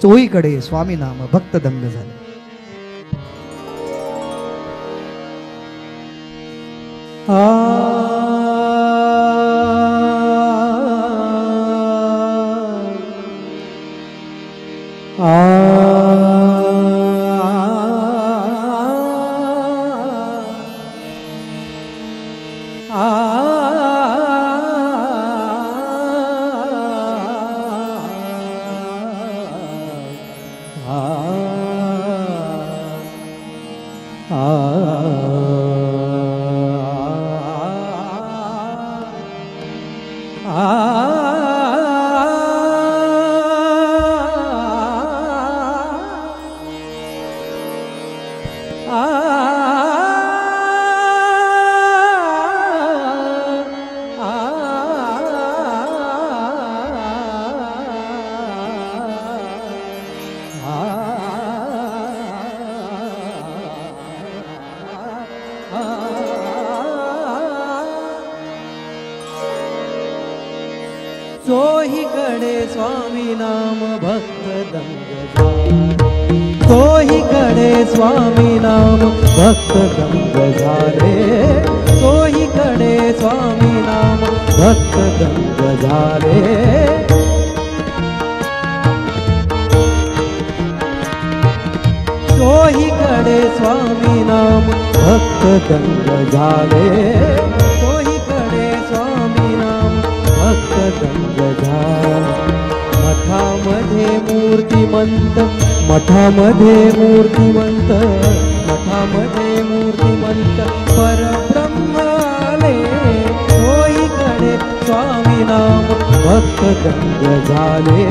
चोहीकडे स्वामी नाम भक्त दंग झाले. चोहीकडे स्वामी नाम भक्त दंग झाले, चोहीकडे स्वामी नाम भक्त दंग झाले, चोहीकडे स्वामी नाम भक्त दंग झाले. चोहीकडे स्वामी नाम भक्त दंग झाले, चोहीकडे स्वामी नाम भक्त दंग झाले. मठामध्ये मूर्तिमंत, मठामध्ये मूर्तिमंत, मठामध्ये मूर्तिमंत परब्रह्म आले. चोहीकडे स्वामी नाम भक्त दंग झाले,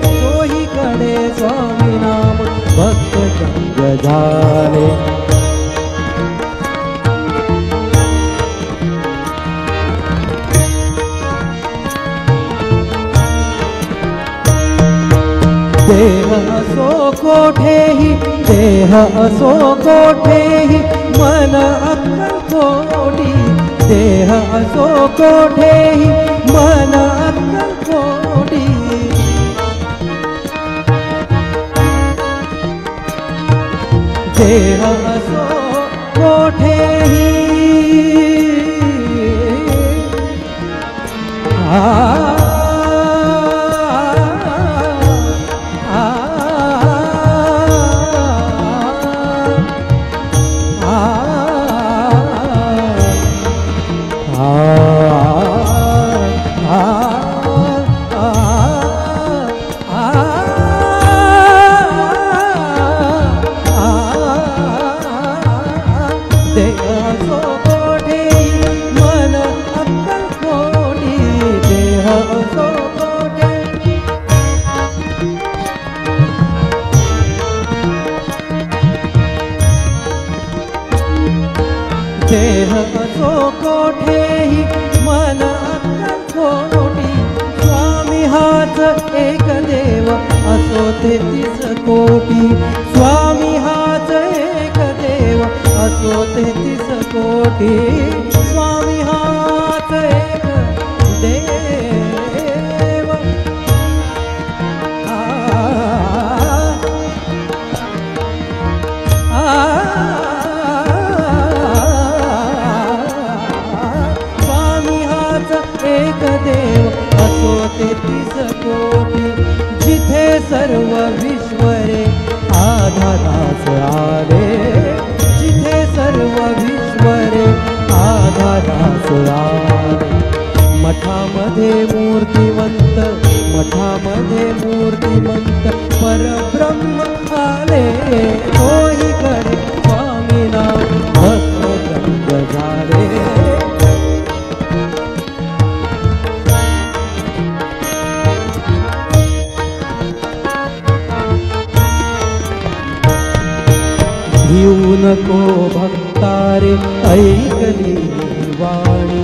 चोहीकडे स्वामी नाम भक्त दंग झाले. देह असो कोठेही, देह असो कोठेही मन अक्कल कोटी, देह असो कोठेही मन अक्कल कोटी. देह असो कोठेही देह असो कोठेही मन अक्कल कोटी. स्वामी हाच एक देव असो 33 कोटी, स्वामी हाच एक देव असो 33 कोटी. स्वामी हाच एक देव एक देव असो 33 कोटी. जिथे सर्व विश्वरे आधारास आले, जिथे सर्व विश्वरे आधारास आले. मठामध्ये मूर्तिमंत, मठामध्ये मूर्तिमंत परब्रह्म आले. चोहीकडे स्वामी नाम भक्त दंग झाले. भिऊ नको भक्तारे ऐकली वाणी,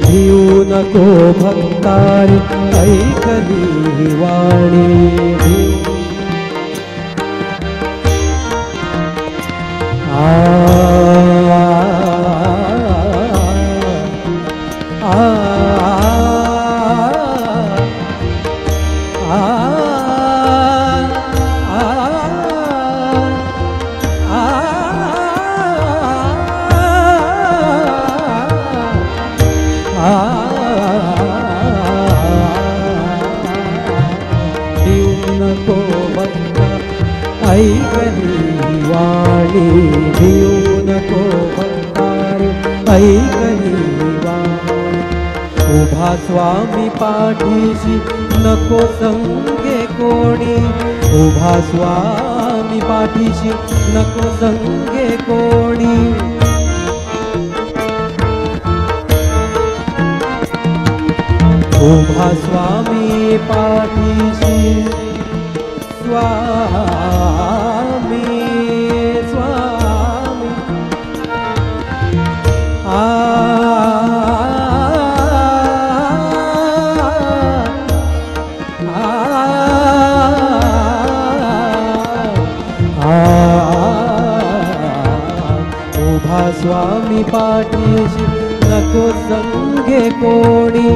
भिऊ नको भक्तारे ऐकली वाणी. नको भक्ता ऐकली वाणी, भिऊ नको भक्ता रे ऐकली वाणी. उभा स्वामी पाठीशी नको संगे कोणी, उभा स्वामी पाठीशी नको संगे कोणी. उभा स्वामी पाठीशी स्वामी स्वामी आ उभा स्वामी पाठीशी नको संगे कोणी.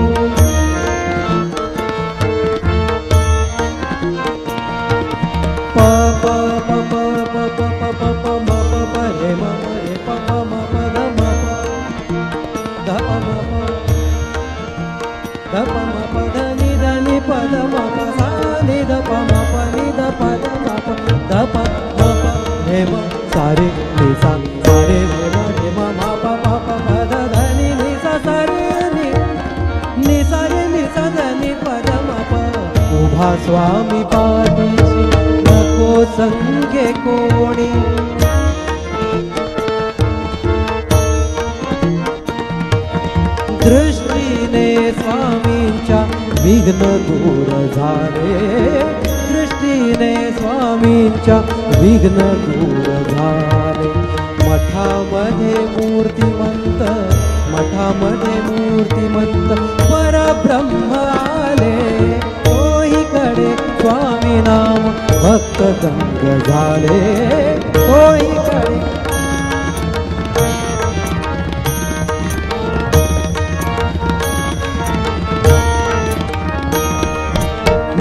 सारे नि सा सारे रे मा रे मा मा पा पा पा प ध ध नि नि सा सारे नि सा रे नि सा ध नि प ध म प. उभा स्वामी पाठीशी नको संगे कोणी. दृष्टीने स्वामींच्या विघ्न दूर झाले, दृष्टीने स्वामींच्या विघ्न दूर झाले. मठामध्ये मूर्तिमंत, मठामध्ये मूर्तिमंत परब्रह्म आले. तोहीकडे स्वामी नाम भक्त दंग झाले, तोहीकडे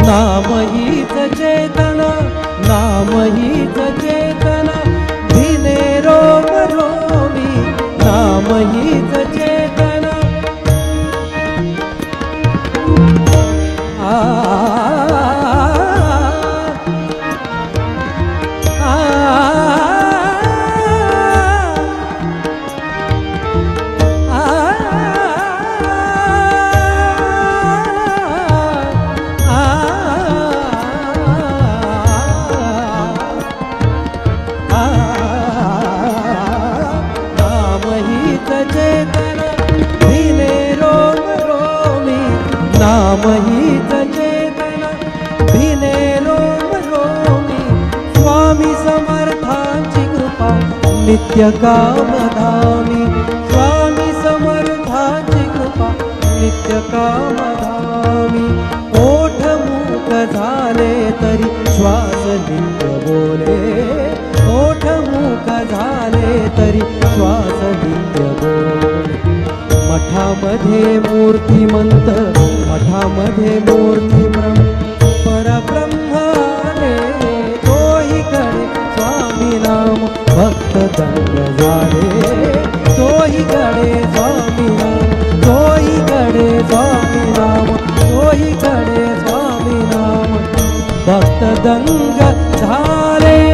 नाम हीच चेतना, नाम हीच चेतना भिने रोम रोमी. नाम हीच चेतना आ नाम हीच चेतना भिने रोम रोमी. स्वामी समर्थांची कृपा नित्य कामधामी, स्वामी समर्थांची कृपा नित्य कामधामी. ओठ मूक झाले तरी श्वास नित्य बोले, ओठ मूक झाले तरी श्वास नित्य बोले. मठामध्ये मूर्तिमंत, मठामध्ये मूर्तिमंत परब्रह्म आले. तोहीकडे स्वामी नाम भक्त दंग झाले, तोहीकडे स्वामी नाम, तोहीकडे स्वामी नाम, तोहीकडे स्वामी नाम भक्त दंग झाले.